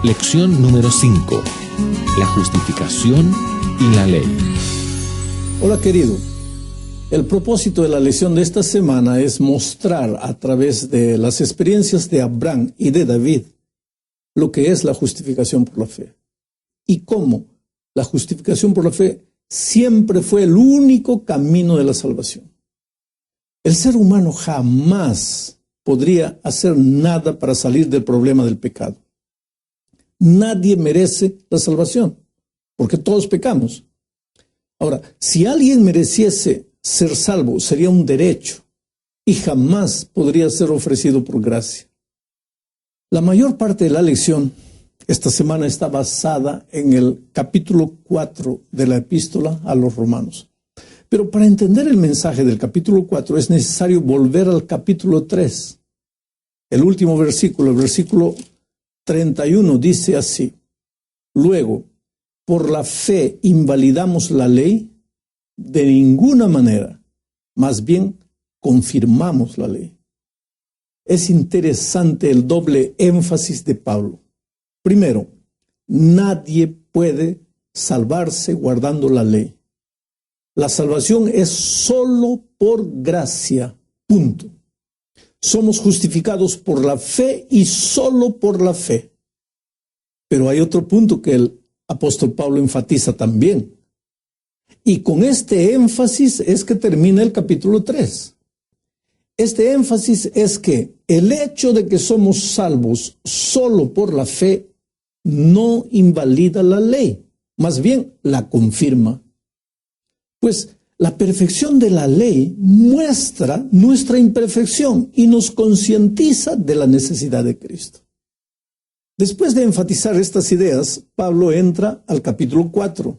Lección número 5. La justificación y la ley. Hola querido, el propósito de la lección de esta semana es mostrar a través de las experiencias de Abraham y de David lo que es la justificación por la fe y cómo la justificación por la fe siempre fue el único camino de la salvación. El ser humano jamás podría hacer nada para salir del problema del pecado. Nadie merece la salvación, porque todos pecamos. Ahora, si alguien mereciese ser salvo, sería un derecho y jamás podría ser ofrecido por gracia. La mayor parte de la lección esta semana está basada en el capítulo 4 de la epístola a los Romanos. Pero para entender el mensaje del capítulo 4 es necesario volver al capítulo 3. El último versículo, el versículo 31, dice así: luego, por la fe invalidamos la ley, de ninguna manera, más bien confirmamos la ley. Es interesante el doble énfasis de Pablo. Primero, nadie puede salvarse guardando la ley. La salvación es solo por gracia, punto. Somos justificados por la fe y solo por la fe. Pero hay otro punto que el apóstol Pablo enfatiza también. Y con este énfasis es que termina el capítulo 3. Este énfasis es que el hecho de que somos salvos solo por la fe no invalida la ley, más bien la confirma. Pues la perfección de la ley muestra nuestra imperfección y nos concientiza de la necesidad de Cristo. Después de enfatizar estas ideas, Pablo entra al capítulo 4,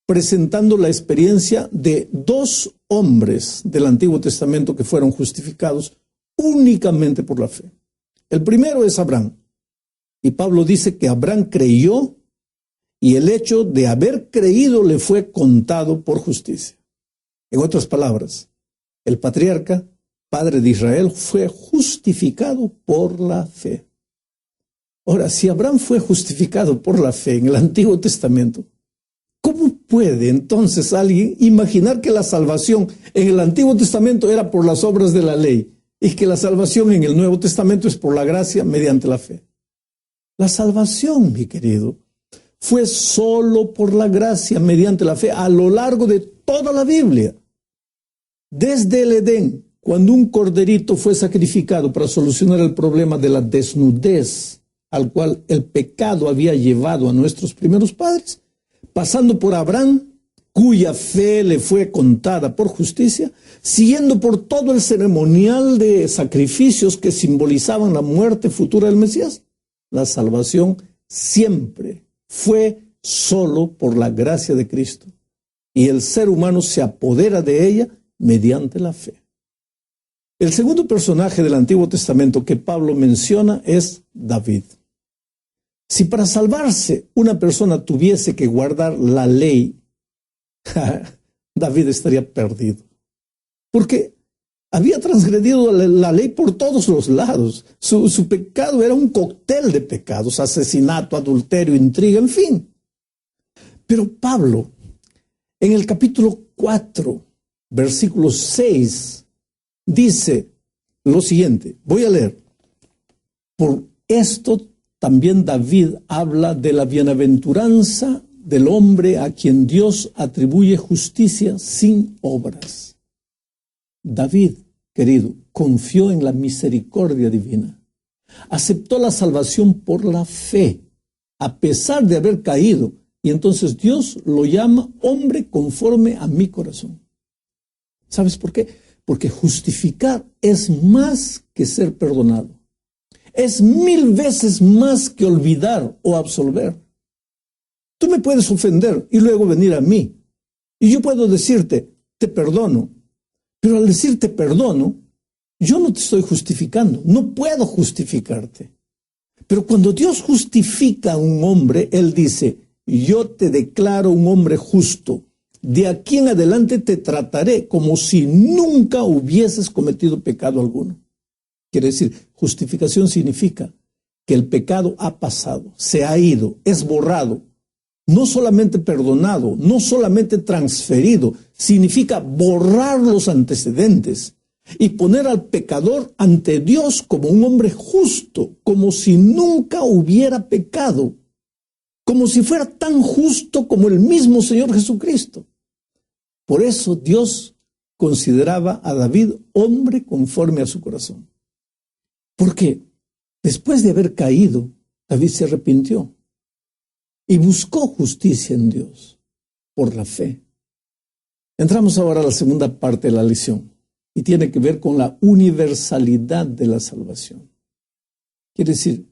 presentando la experiencia de dos hombres del Antiguo Testamento que fueron justificados únicamente por la fe. El primero es Abraham, y Pablo dice que Abraham creyó y el hecho de haber creído le fue contado por justicia. En otras palabras, el patriarca, padre de Israel, fue justificado por la fe. Ahora, si Abraham fue justificado por la fe en el Antiguo Testamento, ¿cómo puede entonces alguien imaginar que la salvación en el Antiguo Testamento era por las obras de la ley y que la salvación en el Nuevo Testamento es por la gracia mediante la fe? La salvación, mi querido, fue solo por la gracia mediante la fe a lo largo de toda la Biblia. Desde el Edén, cuando un corderito fue sacrificado para solucionar el problema de la desnudez al cual el pecado había llevado a nuestros primeros padres, pasando por Abraham, cuya fe le fue contada por justicia, siguiendo por todo el ceremonial de sacrificios que simbolizaban la muerte futura del Mesías, la salvación siempre fue solo por la gracia de Cristo, y el ser humano se apodera de ella mediante la fe. El segundo personaje del Antiguo Testamento que Pablo menciona es David. Si para salvarse una persona tuviese que guardar la ley, David estaría perdido, porque había transgredido la ley por todos los lados. Su pecado era un cóctel de pecados: asesinato, adulterio, intriga, en fin. Pero Pablo, en el capítulo 4, versículo 6, dice lo siguiente. Voy a leer. Por esto también David habla de la bienaventuranza del hombre a quien Dios atribuye justicia sin obras. David, querido, confió en la misericordia divina. Aceptó la salvación por la fe, a pesar de haber caído, y entonces Dios lo llama hombre conforme a mi corazón. ¿Sabes por qué? Porque justificar es más que ser perdonado. Es 1000 veces más que olvidar o absolver. Tú me puedes ofender y luego venir a mí, y yo puedo decirte, te perdono. Pero al decirte perdono, yo no te estoy justificando, no puedo justificarte. Pero cuando Dios justifica a un hombre, Él dice, yo te declaro un hombre justo. De aquí en adelante te trataré como si nunca hubieses cometido pecado alguno. Quiere decir, justificación significa que el pecado ha pasado, se ha ido, es borrado, no solamente perdonado, no solamente transferido, significa borrar los antecedentes y poner al pecador ante Dios como un hombre justo, como si nunca hubiera pecado, como si fuera tan justo como el mismo Señor Jesucristo. Por eso Dios consideraba a David hombre conforme a su corazón. Porque después de haber caído, David se arrepintió y buscó justicia en Dios por la fe. Entramos ahora a la segunda parte de la lección y tiene que ver con la universalidad de la salvación. Quiere decir,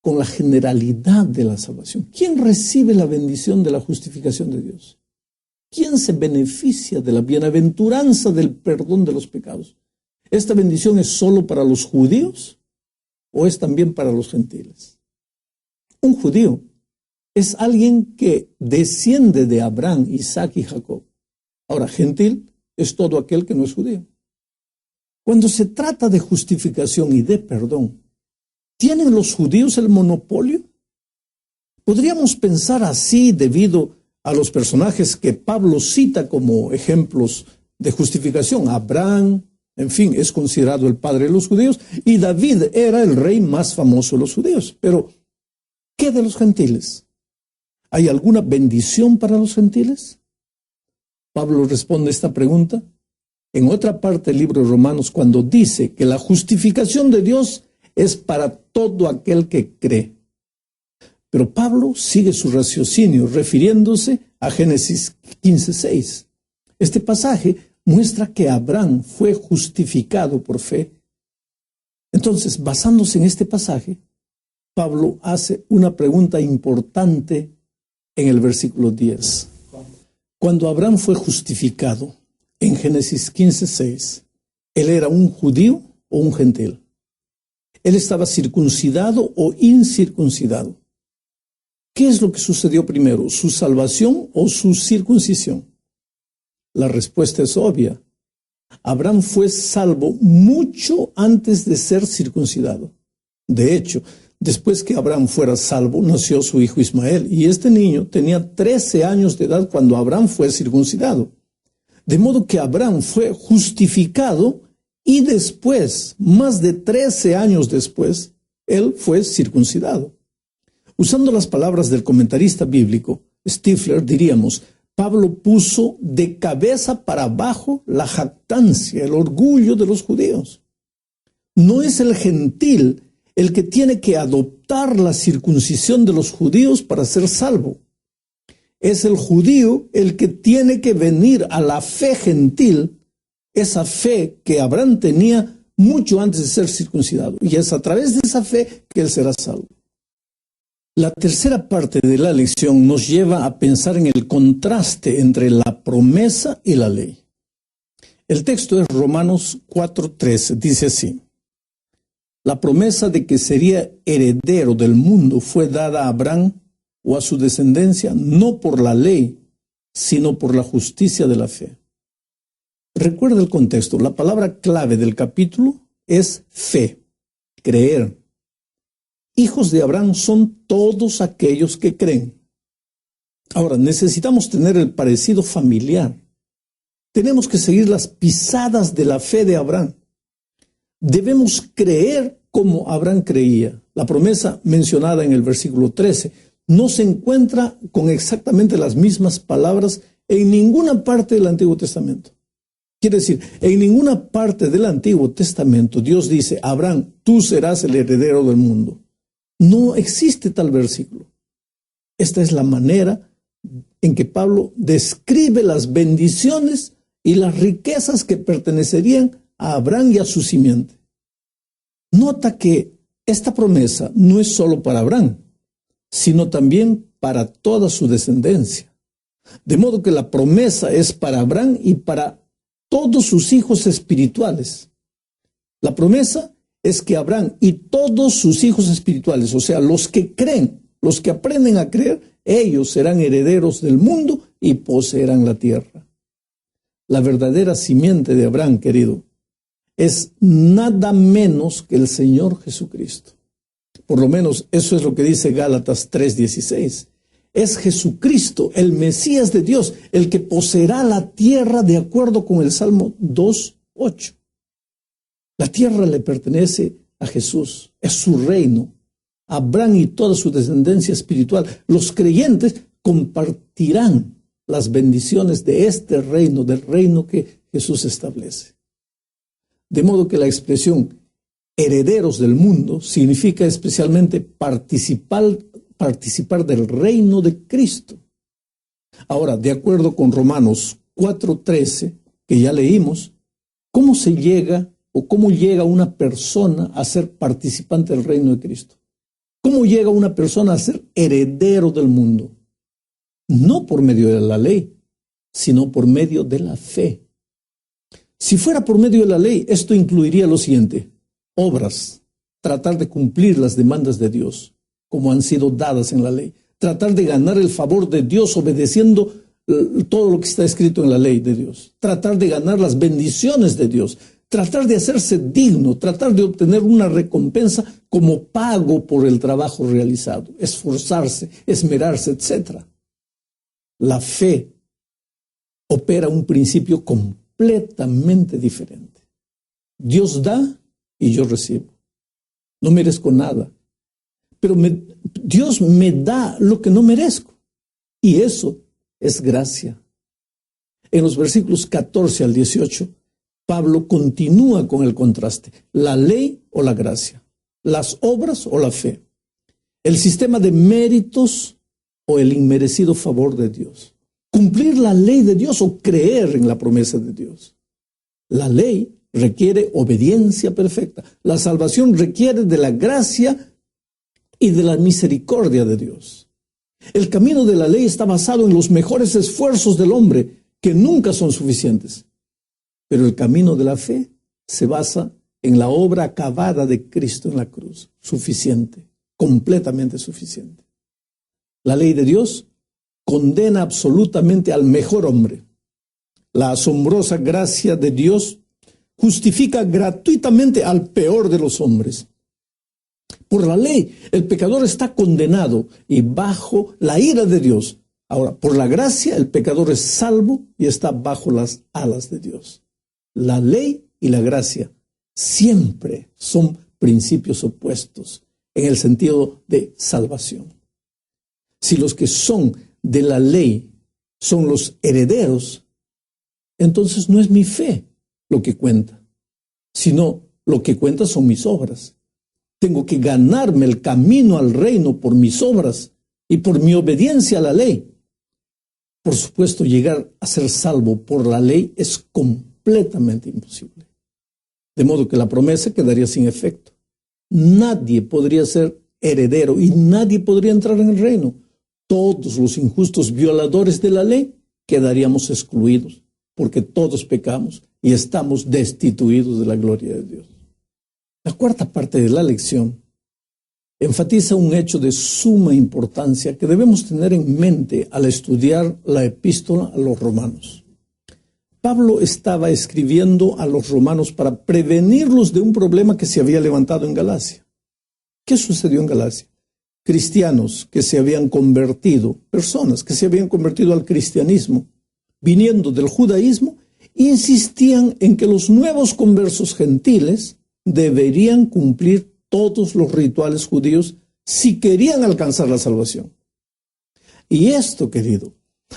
con la generalidad de la salvación. ¿Quién recibe la bendición de la justificación de Dios? ¿Quién se beneficia de la bienaventuranza del perdón de los pecados? ¿Esta bendición es solo para los judíos o es también para los gentiles? Un judío es alguien que desciende de Abraham, Isaac y Jacob. Ahora, gentil es todo aquel que no es judío. Cuando se trata de justificación y de perdón, ¿tienen los judíos el monopolio? Podríamos pensar así debido a los personajes que Pablo cita como ejemplos de justificación. Abraham, en fin, es considerado el padre de los judíos, y David era el rey más famoso de los judíos. Pero, ¿qué de los gentiles? ¿Hay alguna bendición para los gentiles? Pablo responde esta pregunta en otra parte del libro de Romanos cuando dice que la justificación de Dios es para todo aquel que cree. Pero Pablo sigue su raciocinio refiriéndose a Génesis 15:6. Este pasaje muestra que Abraham fue justificado por fe. Entonces, basándose en este pasaje, Pablo hace una pregunta importante en el versículo 10. Cuando Abraham fue justificado en Génesis 15:6, ¿él era un judío o un gentil? ¿Él estaba circuncidado o incircuncidado? ¿Qué es lo que sucedió primero, su salvación o su circuncisión? La respuesta es obvia. Abraham fue salvo mucho antes de ser circuncidado. De hecho, después que Abraham fuera salvo, nació su hijo Ismael, y este niño tenía 13 años de edad cuando Abraham fue circuncidado. De modo que Abraham fue justificado y después, más de 13 años después, él fue circuncidado. Usando las palabras del comentarista bíblico, Stifler, diríamos, Pablo puso de cabeza para abajo la jactancia, el orgullo de los judíos. No es el gentil el que tiene que adoptar la circuncisión de los judíos para ser salvo. Es el judío el que tiene que venir a la fe gentil, esa fe que Abraham tenía mucho antes de ser circuncidado. Y es a través de esa fe que él será salvo. La tercera parte de la lección nos lleva a pensar en el contraste entre la promesa y la ley. El texto es Romanos 4:13, dice así: la promesa de que sería heredero del mundo fue dada a Abraham o a su descendencia no por la ley, sino por la justicia de la fe. Recuerda el contexto, la palabra clave del capítulo es fe, creer. Hijos de Abraham son todos aquellos que creen. Ahora, necesitamos tener el parecido familiar. Tenemos que seguir las pisadas de la fe de Abraham. Debemos creer como Abraham creía. La promesa mencionada en el versículo 13 no se encuentra con exactamente las mismas palabras en ninguna parte del Antiguo Testamento. Quiere decir, en ninguna parte del Antiguo Testamento Dios dice, Abraham, tú serás el heredero del mundo. No existe tal versículo. Esta es la manera en que Pablo describe las bendiciones y las riquezas que pertenecerían a Abraham y a su simiente. Nota que esta promesa no es solo para Abraham, sino también para toda su descendencia. De modo que la promesa es para Abraham y para todos sus hijos espirituales. La promesa es que Abraham y todos sus hijos espirituales, o sea, los que creen, los que aprenden a creer, ellos serán herederos del mundo y poseerán la tierra. La verdadera simiente de Abraham, querido, es nada menos que el Señor Jesucristo. Por lo menos eso es lo que dice Gálatas 3:16. Es Jesucristo, el Mesías de Dios, el que poseerá la tierra de acuerdo con el Salmo 2:8. La tierra le pertenece a Jesús, es su reino. Abraham y toda su descendencia espiritual, los creyentes compartirán las bendiciones de este reino, del reino que Jesús establece. De modo que la expresión herederos del mundo significa especialmente participar del reino de Cristo. Ahora, de acuerdo con Romanos 4:13, que ya leímos, ¿cómo llega una persona a ser participante del reino de Cristo? ¿Cómo llega una persona a ser heredero del mundo? No por medio de la ley, sino por medio de la fe. Si fuera por medio de la ley, esto incluiría lo siguiente: obras, tratar de cumplir las demandas de Dios, como han sido dadas en la ley, tratar de ganar el favor de Dios obedeciendo todo lo que está escrito en la ley de Dios, tratar de ganar las bendiciones de Dios, tratar de hacerse digno, tratar de obtener una recompensa como pago por el trabajo realizado, esforzarse, esmerarse, etc. La fe opera un principio completamente diferente. Dios da y yo recibo. No merezco nada, pero Dios me da lo que no merezco, y eso es gracia. En los versículos 14 al 18, Pablo continúa con el contraste: la ley o la gracia, las obras o la fe, el sistema de méritos o el inmerecido favor de Dios, cumplir la ley de Dios o creer en la promesa de Dios. La ley requiere obediencia perfecta. La salvación requiere de la gracia y de la misericordia de Dios. El camino de la ley está basado en los mejores esfuerzos del hombre, que nunca son suficientes. Pero el camino de la fe se basa en la obra acabada de Cristo en la cruz. Suficiente, completamente suficiente. La ley de Dios condena absolutamente al mejor hombre. La asombrosa gracia de Dios justifica gratuitamente al peor de los hombres. Por la ley, el pecador está condenado y bajo la ira de Dios. Ahora, por la gracia, el pecador es salvo y está bajo las alas de Dios. La ley y la gracia siempre son principios opuestos en el sentido de salvación. Si los que son de la ley son los herederos, entonces no es mi fe lo que cuenta, sino lo que cuenta son mis obras. Tengo que ganarme el camino al reino por mis obras y por mi obediencia a la ley. Por supuesto, llegar a ser salvo por la ley es completamente imposible. De modo que la promesa quedaría sin efecto. Nadie podría ser heredero y nadie podría entrar en el reino. Todos los injustos violadores de la ley quedaríamos excluidos, porque todos pecamos y estamos destituidos de la gloria de Dios. La cuarta parte de la lección enfatiza un hecho de suma importancia que debemos tener en mente al estudiar la epístola a los romanos. Pablo estaba escribiendo a los romanos para prevenirlos de un problema que se había levantado en Galacia. ¿Qué sucedió en Galacia? Cristianos que se habían convertido, personas que se habían convertido al cristianismo, viniendo del judaísmo, insistían en que los nuevos conversos gentiles deberían cumplir todos los rituales judíos si querían alcanzar la salvación. Y esto, querido,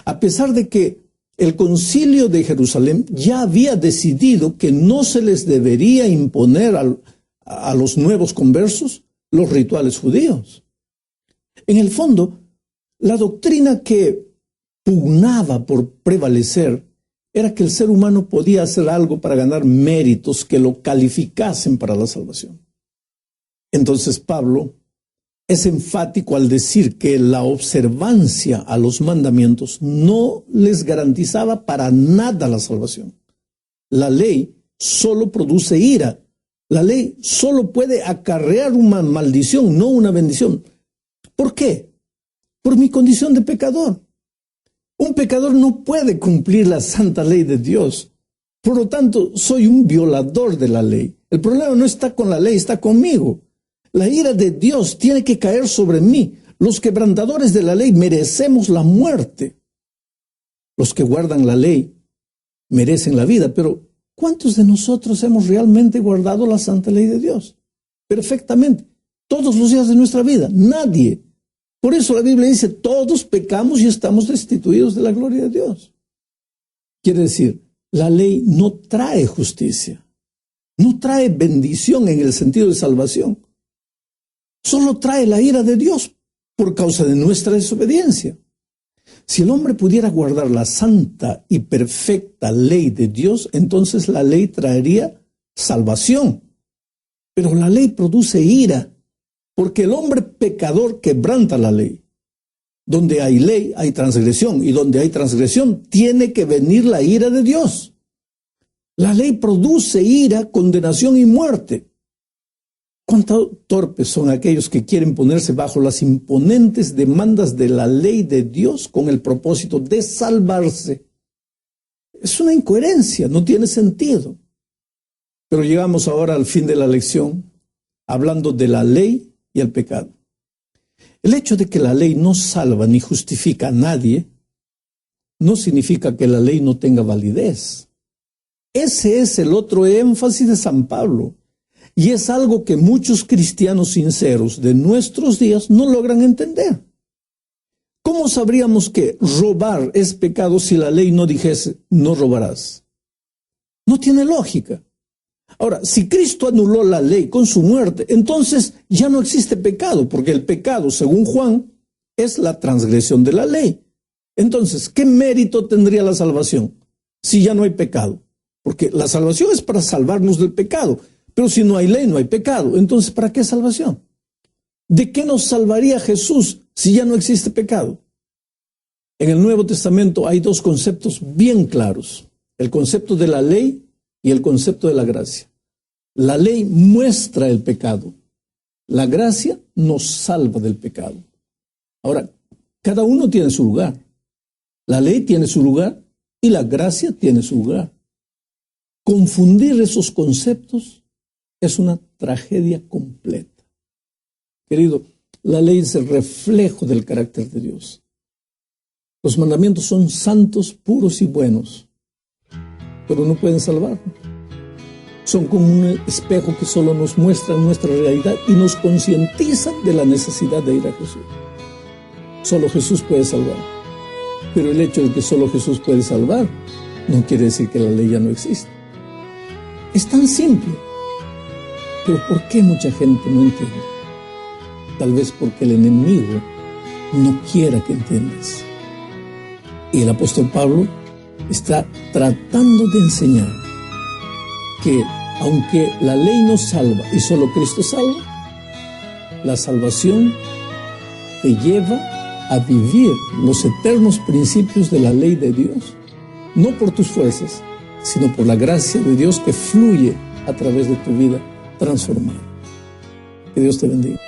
a pesar de que el concilio de Jerusalén ya había decidido que no se les debería imponer a los nuevos conversos los rituales judíos. En el fondo, la doctrina que pugnaba por prevalecer era que el ser humano podía hacer algo para ganar méritos que lo calificasen para la salvación. Entonces Pablo es enfático al decir que la observancia a los mandamientos no les garantizaba para nada la salvación. La ley solo produce ira. La ley solo puede acarrear una maldición, no una bendición. ¿Por qué? Por mi condición de pecador. Un pecador no puede cumplir la santa ley de Dios. Por lo tanto, soy un violador de la ley. El problema no está con la ley, está conmigo. La ira de Dios tiene que caer sobre mí. Los quebrantadores de la ley merecemos la muerte. Los que guardan la ley merecen la vida, pero ¿cuántos de nosotros hemos realmente guardado la santa ley de Dios? Perfectamente, todos los días de nuestra vida, nadie. Por eso la Biblia dice, todos pecamos y estamos destituidos de la gloria de Dios. Quiere decir, la ley no trae justicia, no trae bendición en el sentido de salvación. Solo trae la ira de Dios por causa de nuestra desobediencia. Si el hombre pudiera guardar la santa y perfecta ley de Dios, entonces la ley traería salvación. Pero la ley produce ira, porque el hombre pecador quebranta la ley. Donde hay ley, hay transgresión, y donde hay transgresión, tiene que venir la ira de Dios. La ley produce ira, condenación y muerte. ¿Cuánto torpes son aquellos que quieren ponerse bajo las imponentes demandas de la ley de Dios con el propósito de salvarse? Es una incoherencia, no tiene sentido. Pero llegamos ahora al fin de la lección, hablando de la ley y el pecado. El hecho de que la ley no salva ni justifica a nadie, no significa que la ley no tenga validez. Ese es el otro énfasis de San Pablo. Y es algo que muchos cristianos sinceros de nuestros días no logran entender. ¿Cómo sabríamos que robar es pecado si la ley no dijese, no robarás? No tiene lógica. Ahora, si Cristo anuló la ley con su muerte, entonces ya no existe pecado, porque el pecado, según Juan, es la transgresión de la ley. Entonces, ¿qué mérito tendría la salvación si ya no hay pecado? Porque la salvación es para salvarnos del pecado. Pero si no hay ley, no hay pecado. Entonces, ¿para qué salvación? ¿De qué nos salvaría Jesús si ya no existe pecado? En el Nuevo Testamento hay dos conceptos bien claros. El concepto de la ley y el concepto de la gracia. La ley muestra el pecado. La gracia nos salva del pecado. Ahora, cada uno tiene su lugar. La ley tiene su lugar y la gracia tiene su lugar. Confundir esos conceptos es una tragedia completa. Querido, la ley es el reflejo del carácter de Dios. Los mandamientos son santos, puros y buenos, pero no pueden salvarnos. Son como un espejo que solo nos muestra nuestra realidad y nos concientizan de la necesidad de ir a Jesús. Solo Jesús puede salvar. Pero el hecho de que solo Jesús puede salvar no quiere decir que la ley ya no existe. Es tan simple. Pero ¿por qué mucha gente no entiende? Tal vez porque el enemigo no quiera que entiendas. Y el apóstol Pablo está tratando de enseñar que aunque la ley no salva y solo Cristo salva, la salvación te lleva a vivir los eternos principios de la ley de Dios, no por tus fuerzas, sino por la gracia de Dios que fluye a través de tu vida transformada. Que Dios te bendiga.